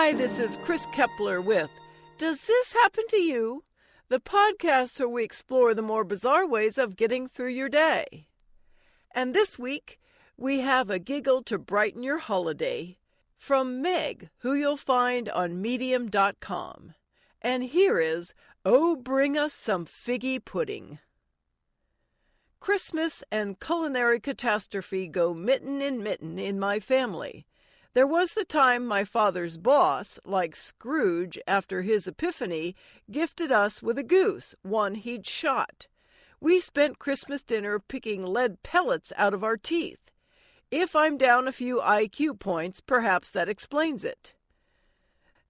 Hi, this is Chris Kepler with Does This Happen to You? The podcast where we explore the more bizarre ways of getting through your day. And this week, we have a giggle to brighten your holiday from Meg, who you'll find on medium.com. And here is, Oh, Bring Us Some Figgy Pudding. Christmas and culinary catastrophe go mitten in mitten in my family. There was the time my father's boss, like Scrooge after his epiphany, gifted us with a goose, one he'd shot. We spent Christmas dinner picking lead pellets out of our teeth. If I'm down a few IQ points, perhaps that explains it.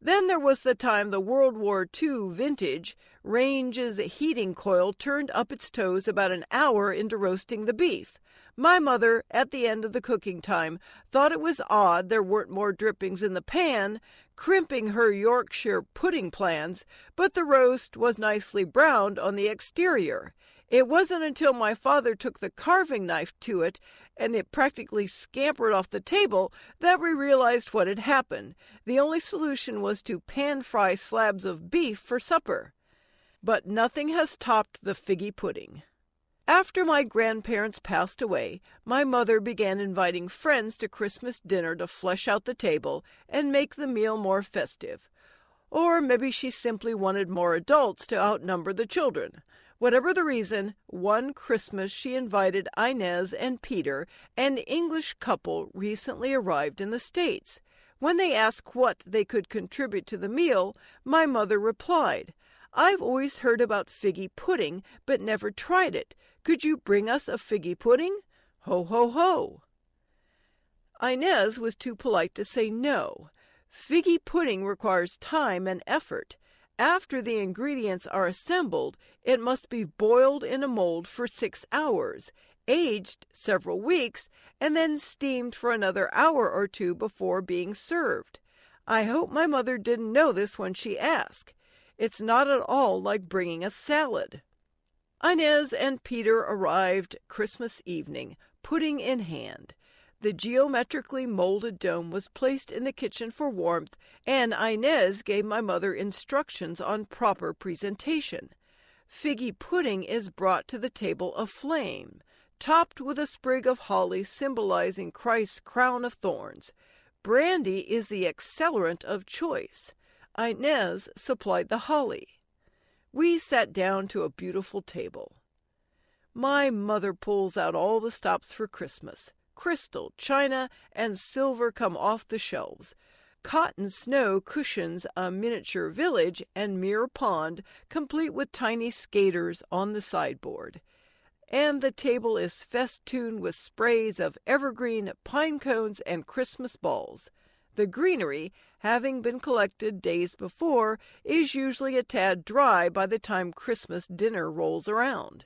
Then there was the time the World War II vintage range's heating coil turned up its toes about an hour into roasting the beef. My mother, at the end of the cooking time, thought it was odd there weren't more drippings in the pan, crimping her Yorkshire pudding plans, but the roast was nicely browned on the exterior. It wasn't until my father took the carving knife to it and it practically scampered off the table that we realized what had happened. The only solution was to pan-fry slabs of beef for supper. But nothing has topped the figgy pudding. After my grandparents passed away, my mother began inviting friends to Christmas dinner to flesh out the table and make the meal more festive. Or maybe she simply wanted more adults to outnumber the children. Whatever the reason, one Christmas she invited Inez and Peter, an English couple recently arrived in the States. When they asked what they could contribute to the meal, my mother replied, I've always heard about figgy pudding, but never tried it. Could you bring us a figgy pudding? Ho, ho, ho. Inez was too polite to say no. Figgy pudding requires time and effort. After the ingredients are assembled, it must be boiled in a mold for 6 hours, aged several weeks, and then steamed for another hour or two before being served. I hope my mother didn't know this when she asked. It's not at all like bringing a salad. Inez and Peter arrived Christmas evening, pudding in hand. The geometrically molded dome was placed in the kitchen for warmth, and Inez gave my mother instructions on proper presentation. Figgy pudding is brought to the table aflame, topped with a sprig of holly symbolizing Christ's crown of thorns. Brandy is the accelerant of choice. Inez supplied the holly. We sat down to a beautiful table. My mother pulls out all the stops for Christmas. Crystal, china, and silver come off the shelves. Cotton snow cushions a miniature village and mere pond, complete with tiny skaters on the sideboard. And the table is festooned with sprays of evergreen, pine cones, and Christmas balls. The greenery, having been collected days before, is usually a tad dry by the time Christmas dinner rolls around.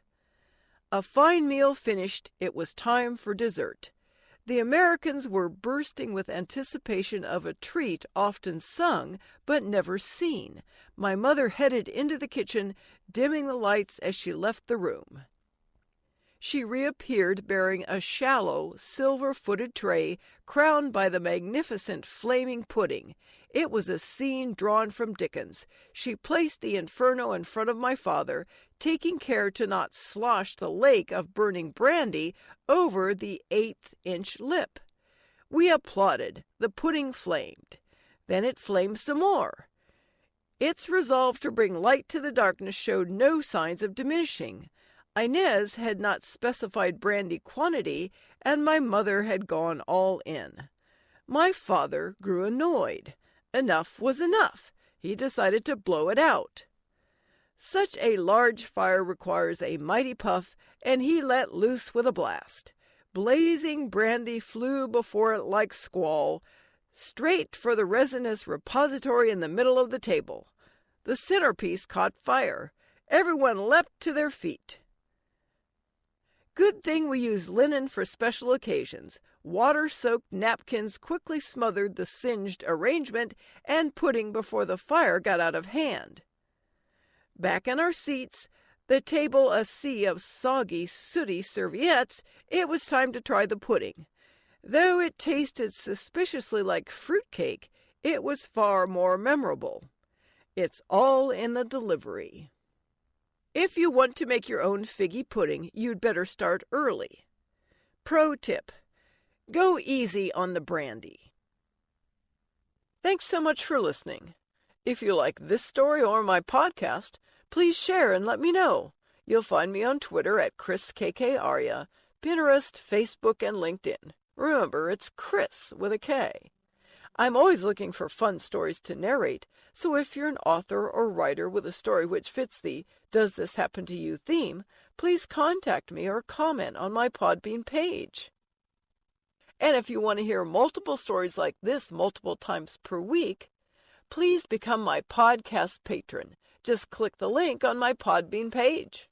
A fine meal finished, it was time for dessert. The Americans were bursting with anticipation of a treat often sung but never seen. My mother headed into the kitchen, dimming the lights as she left the room. She reappeared bearing a shallow, silver-footed tray crowned by the magnificent flaming pudding. It was a scene drawn from Dickens. She placed the inferno in front of my father, taking care to not slosh the lake of burning brandy over the 1/8-inch lip. We applauded. The pudding flamed. Then it flamed some more. Its resolve to bring light to the darkness showed no signs of diminishing. Inez had not specified brandy quantity, and my mother had gone all in. My father grew annoyed. Enough was enough. He decided to blow it out. Such a large fire requires a mighty puff, and he let loose with a blast. Blazing brandy flew before it like squall, straight for the resinous repository in the middle of the table. The centerpiece caught fire. Everyone leapt to their feet. Good thing we use linen for special occasions. Water-soaked napkins quickly smothered the singed arrangement, and pudding before the fire got out of hand. Back in our seats, the table a sea of soggy, sooty serviettes, it was time to try the pudding. Though it tasted suspiciously like fruitcake, It was far more memorable. It's all in the delivery. If you want to make your own figgy pudding, you'd better start early. Pro tip: go easy on the brandy. Thanks so much for listening. If you like this story or my podcast, please share and let me know. You'll find me on Twitter at ChrisKKArya, Pinterest, Facebook, and LinkedIn. Remember, it's Chris with a K. I'm always looking for fun stories to narrate, so if you're an author or writer with a story which fits the "Does This Happen to You" theme, please contact me or comment on my Podbean page. And if you want to hear multiple stories like this multiple times per week, please become my podcast patron. Just click the link on my Podbean page.